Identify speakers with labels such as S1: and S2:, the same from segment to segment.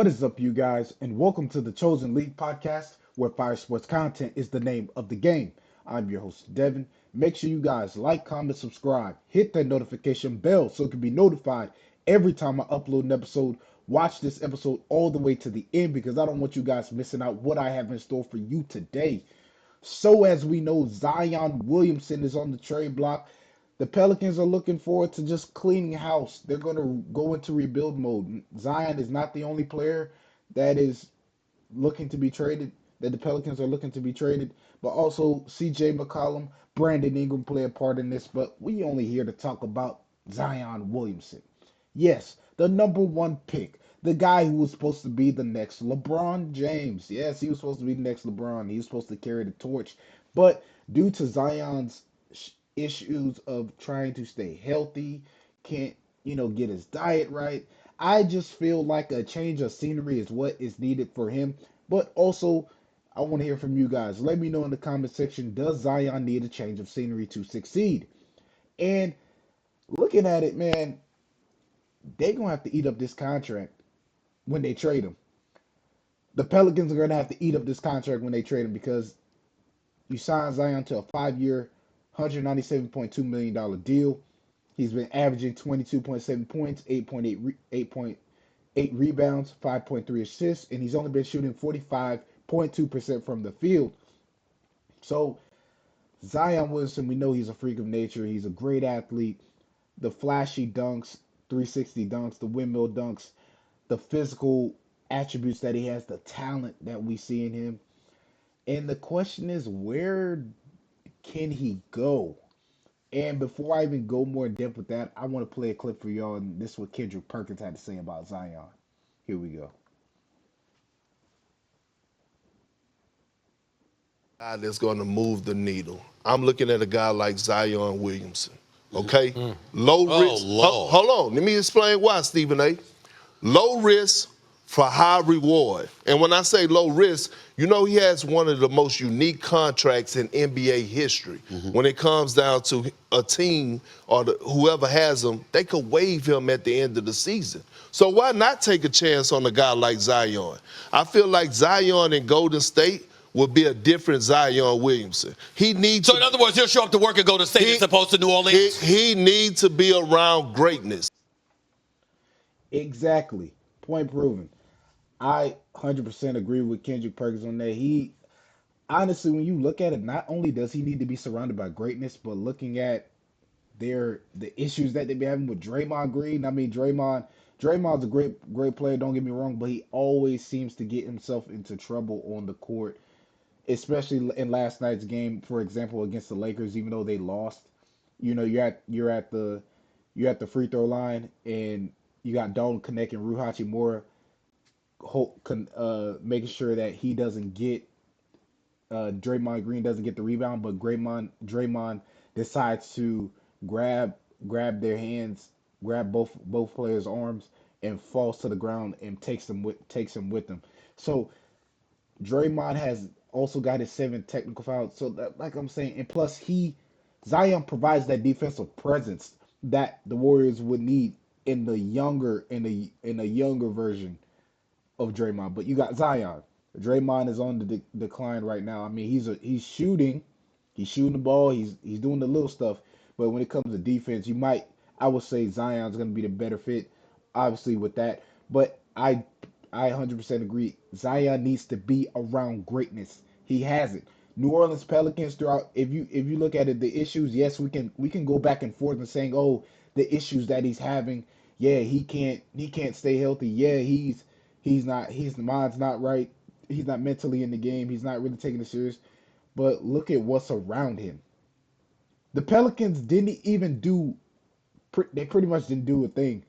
S1: What is up, you guys, and welcome to the Chosen League podcast, where fire sports content is the name of the game. I'm your host, Devin. Make sure you guys like, comment, subscribe, hit that notification bell so you can be notified every time I upload an episode. Watch this episode all the way to the end because I don't want you guys missing out what I have in store for you today. So, as we know, Zion Williamson is on the trade block. The Pelicans are looking forward to just cleaning house. They're going to go into rebuild mode. Zion is not the only player that is looking to be traded, that the Pelicans are looking to be traded, but also CJ McCollum, Brandon Ingram play a part in this. But we only here to talk about Zion Williamson. Yes, the number one pick, the guy who was supposed to be the next LeBron James. Yes, he was supposed to be the next LeBron. He was supposed to carry the torch. But due to Zion's issues of trying to stay healthy, can't, get his diet right, I just feel like a change of scenery is what is needed for him. But also, I want to hear from you guys. Let me know in the comment section, does Zion need a change of scenery to succeed? And looking at it, man, they're going to have to eat up this contract when they trade him. The Pelicans are going to have to eat up this contract when they trade him because you sign Zion to a 5 year, $197.2 million deal. He's been averaging 22.7 points, 8.8 rebounds, 5.3 assists, and he's only been shooting 45.2% from the field. So Zion Williamson, we know he's a freak of nature. He's a great athlete. The flashy dunks, 360 dunks, the windmill dunks, the physical attributes that he has, the talent that we see in him. And the question is, where can he go? And before I even go more in depth with that, I want to play a clip for y'all, and this is what Kendrick Perkins had to say about Zion. Here we go.
S2: Guy that's going to move the needle. I'm looking at a guy like Zion Williamson. Okay, low
S3: Oh
S2: risk.
S3: Lord.
S2: Hold on, let me explain why, Stephen A. Low risk for high reward. And when I say low risk, he has one of the most unique contracts in NBA history. When it comes down to a team or whoever has him, they could waive him at the end of the season. So why not take a chance on a guy like Zion? I feel like Zion in Golden State will be a different Zion Williamson. He needs
S3: So in other words, he'll show up to work and go to state as opposed to New Orleans.
S2: he needs to be around greatness.
S1: Exactly. Point proven. I 100% agree with Kendrick Perkins on that. He honestly, when you look at it, not only does he need to be surrounded by greatness, but looking at the issues that they be having with Draymond Green. I mean, Draymond's a great player. Don't get me wrong, but he always seems to get himself into trouble on the court, especially in last night's game, for example, against the Lakers. Even though they lost, you're at the free throw line, and you got Dalton Connect and Rui Hachimura making sure that he doesn't get Draymond Green doesn't get the rebound, but Draymond decides to grab their hands, grab both players' arms, and falls to the ground and takes him with him. So Draymond has also got his 7 technical fouls. So that, like I'm saying, and plus Zion provides that defensive presence that the Warriors would need in a younger version of Draymond. But you got Zion. Draymond is on the decline right now. I mean, he's shooting the ball, he's doing the little stuff. But when it comes to defense, I would say Zion's going to be the better fit, obviously with that. But I 100% agree. Zion needs to be around greatness. He hasn't. New Orleans Pelicans throughout. If you look at it, the issues. Yes, we can go back and forth and saying, oh, the issues that he's having. Yeah, he can't stay healthy. Yeah, he's not. His mind's not right. He's not mentally in the game. He's not really taking it serious. But look at what's around him. The Pelicans didn't even do. They pretty much didn't do a thing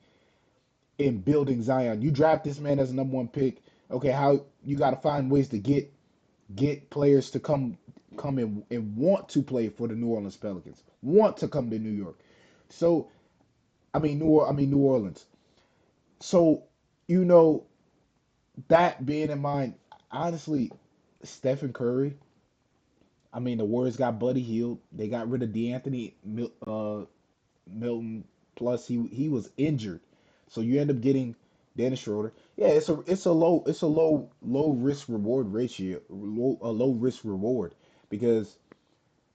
S1: in building Zion. You draft this man as a number one pick. Okay, how you got to find ways to get players to come and want to play for the New Orleans Pelicans, want to come to New York. So New Orleans. So you know that being in mind, honestly, Stephen Curry. I mean, the Warriors got Buddy Hield. They got rid of Milton. Plus, he was injured, so you end up getting Dennis Schroeder. Yeah, it's a low risk reward ratio, a low risk reward because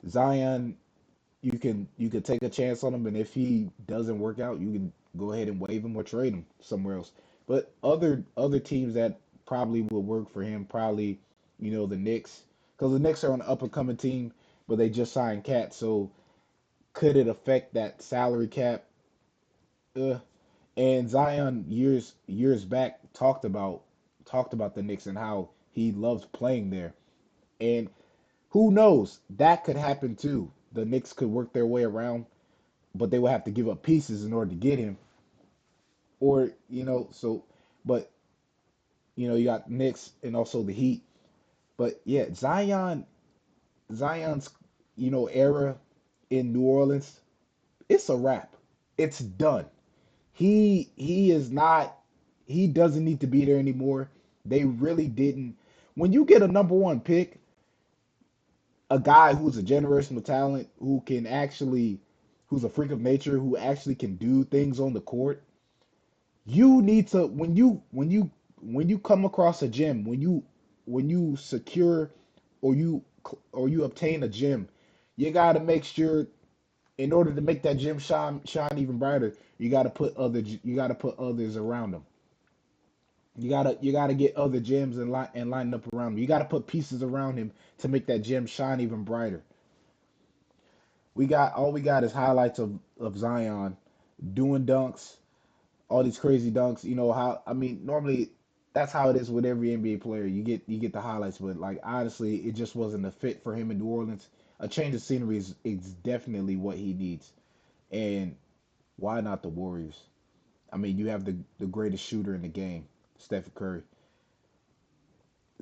S1: Zion, you can take a chance on him, and if he doesn't work out, you can go ahead and waive him or trade him somewhere else. But other teams that probably will work for him, probably the Knicks, because the Knicks are an up and coming team, but they just signed Cat, so could it affect that salary cap? Uh, and Zion years back talked about the Knicks and how he loves playing there. And who knows? That could happen too. The Knicks could work their way around, but they would have to give up pieces in order to get him. Or, but you got Knicks and also the Heat. But yeah, Zion's era in New Orleans, it's a wrap. It's done. He is not he doesn't need to be there anymore. They really didn't. When you get a number one pick, a guy who's a generational talent, who's a freak of nature, who actually can do things on the court, you need to when you come across a gem, when you secure or you obtain a gem, you got to make sure in order to make that gem shine even brighter, you got to put others around them. You gotta get other gems and line up around him. You gotta put pieces around him to make that gem shine even brighter. We got is highlights of Zion doing dunks, all these crazy dunks. You know how I mean normally that's how it is with every NBA player. You get the highlights, but like honestly, it just wasn't a fit for him in New Orleans. A change of scenery is definitely what he needs. And why not the Warriors? I mean, you have the greatest shooter in the game, Steph Curry.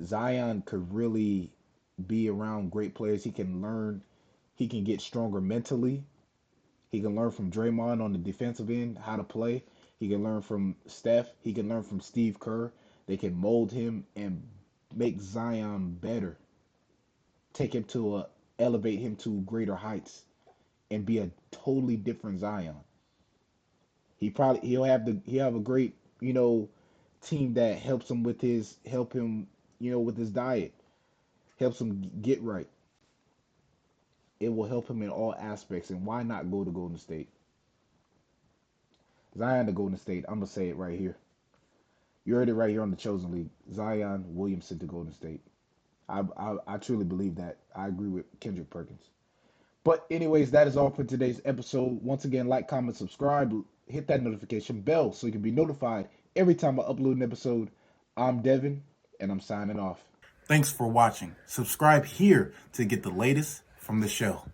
S1: Zion could really be around great players. He can learn, he can get stronger mentally. He can learn from Draymond on the defensive end how to play. He can learn from Steph. He can learn from Steve Kerr. They can mold him and make Zion better. Take him elevate him to greater heights and be a totally different Zion. He'll have a great, team that help him, with his diet, helps him get right. It will help him in all aspects. And why not go to Golden State? Zion to Golden State. I'm gonna say it right here. You heard it right here on the Chosen League. Zion Williamson to Golden State. I truly believe that. I agree with Kendrick Perkins. But anyways, that is all for today's episode. Once again, like, comment, subscribe, hit that notification bell so you can be notified every time I upload an episode. I'm Devin, and I'm signing off.
S4: Thanks for watching. Subscribe here to get the latest from the show.